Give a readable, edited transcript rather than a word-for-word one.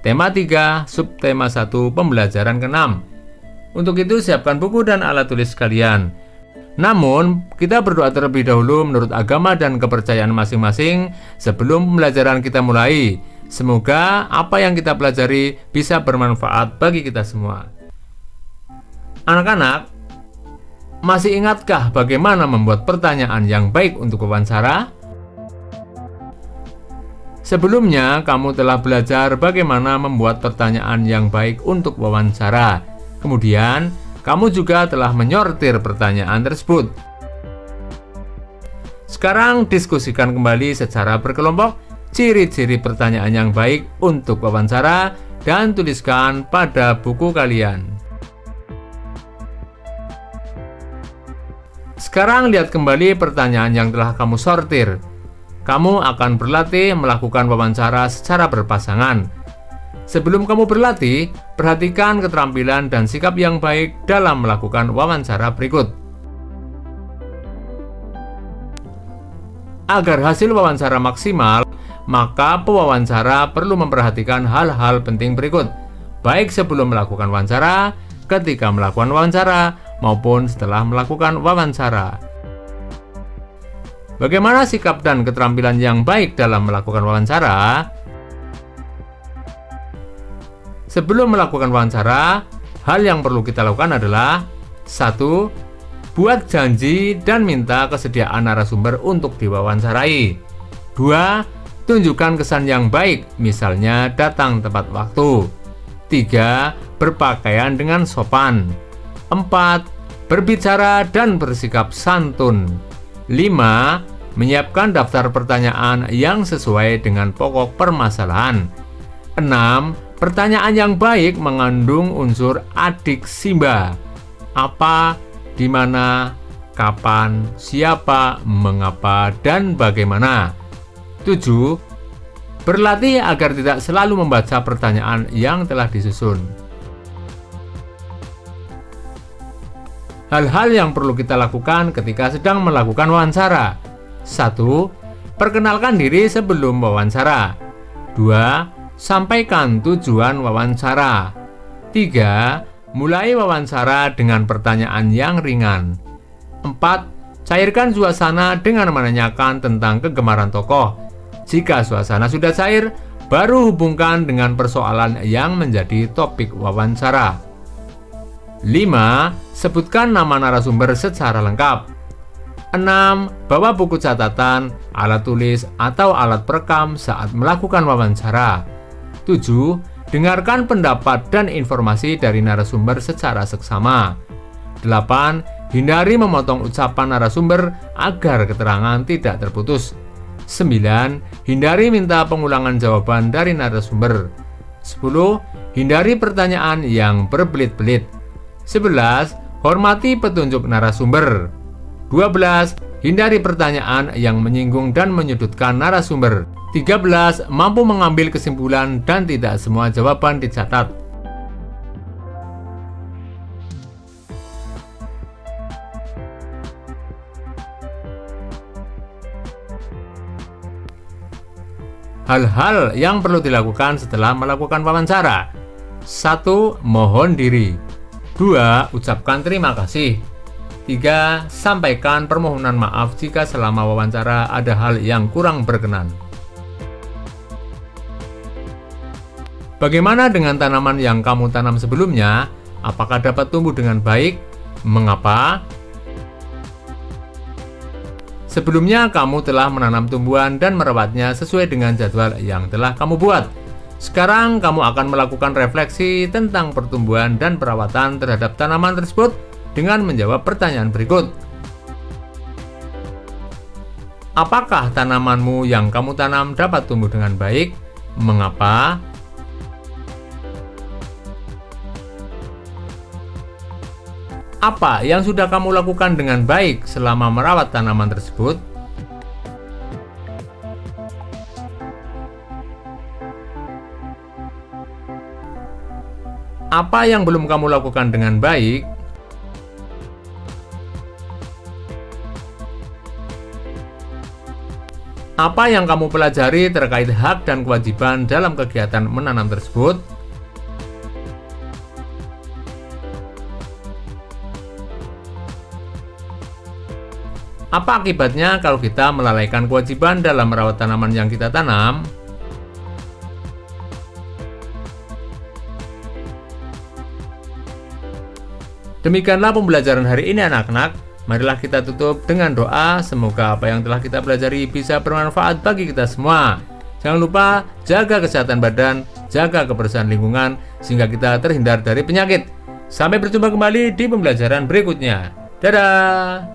tema 3, subtema 1, pembelajaran ke-6. Untuk itu siapkan buku dan alat tulis kalian. Namun, kita berdoa terlebih dahulu menurut agama dan kepercayaan masing-masing sebelum pembelajaran kita mulai. Semoga apa yang kita pelajari bisa bermanfaat bagi kita semua. Anak-anak, masih ingatkah bagaimana membuat pertanyaan yang baik untuk wawancara? Sebelumnya, kamu telah belajar bagaimana membuat pertanyaan yang baik untuk wawancara. Kemudian, kamu juga telah menyortir pertanyaan tersebut. Sekarang diskusikan kembali secara berkelompok ciri-ciri pertanyaan yang baik untuk wawancara dan tuliskan pada buku kalian. Sekarang lihat kembali pertanyaan yang telah kamu sortir. Kamu akan berlatih melakukan wawancara secara berpasangan. Sebelum kamu berlatih, perhatikan keterampilan dan sikap yang baik dalam melakukan wawancara berikut. Agar hasil wawancara maksimal, maka pewawancara perlu memperhatikan hal-hal penting berikut, baik sebelum melakukan wawancara, ketika melakukan wawancara, maupun setelah melakukan wawancara. Bagaimana sikap dan keterampilan yang baik dalam melakukan wawancara? Sebelum melakukan wawancara, hal yang perlu kita lakukan adalah 1. Buat janji dan minta kesediaan narasumber untuk diwawancarai. 2. Tunjukkan kesan yang baik, misalnya datang tepat waktu. 3. Berpakaian dengan sopan. 4. Berbicara dan bersikap santun. 5. Menyiapkan daftar pertanyaan yang sesuai dengan pokok permasalahan. 6. Pertanyaan yang baik mengandung unsur adiksimba. Apa, di mana, kapan, siapa, mengapa, dan bagaimana. 7. Berlatih agar tidak selalu membaca pertanyaan yang telah disusun. Hal-hal yang perlu kita lakukan ketika sedang melakukan wawancara. 1. Perkenalkan diri sebelum wawancara. 2. Sampaikan tujuan wawancara. 3. Mulai wawancara dengan pertanyaan yang ringan. 4. Cairkan suasana dengan menanyakan tentang kegemaran tokoh. Jika suasana sudah cair, baru hubungkan dengan persoalan yang menjadi topik wawancara. 5. Sebutkan nama narasumber secara lengkap. 6. Bawa buku catatan, alat tulis, atau alat perekam saat melakukan wawancara. 7. Dengarkan pendapat dan informasi dari narasumber secara seksama. 8. Hindari memotong ucapan narasumber agar keterangan tidak terputus. 9. Hindari minta pengulangan jawaban dari narasumber. 10. Hindari pertanyaan yang berbelit-belit. 11. Hormati petunjuk narasumber. 12. Hindari pertanyaan yang menyinggung dan menyudutkan narasumber. 13. Mampu mengambil kesimpulan dan tidak semua jawaban dicatat. Hal-hal yang perlu dilakukan setelah melakukan wawancara. 1. Mohon diri. 2. Ucapkan terima kasih. 3. Sampaikan permohonan maaf jika selama wawancara ada hal yang kurang berkenan. Bagaimana dengan tanaman yang kamu tanam sebelumnya? Apakah dapat tumbuh dengan baik? Mengapa? Sebelumnya kamu telah menanam tumbuhan dan merawatnya sesuai dengan jadwal yang telah kamu buat. Sekarang kamu akan melakukan refleksi tentang pertumbuhan dan perawatan terhadap tanaman tersebut dengan menjawab pertanyaan berikut. Apakah tanamanmu yang kamu tanam dapat tumbuh dengan baik? Mengapa? Apa yang sudah kamu lakukan dengan baik selama merawat tanaman tersebut? Apa yang belum kamu lakukan dengan baik? Apa yang kamu pelajari terkait hak dan kewajiban dalam kegiatan menanam tersebut? Apa akibatnya kalau kita melalaikan kewajiban dalam merawat tanaman yang kita tanam? Demikianlah pembelajaran hari ini anak-anak. Marilah kita tutup dengan doa. Semoga apa yang telah kita pelajari bisa bermanfaat bagi kita semua. Jangan lupa jaga kesehatan badan, jaga kebersihan lingkungan, sehingga kita terhindar dari penyakit. Sampai berjumpa kembali di pembelajaran berikutnya. Dadah!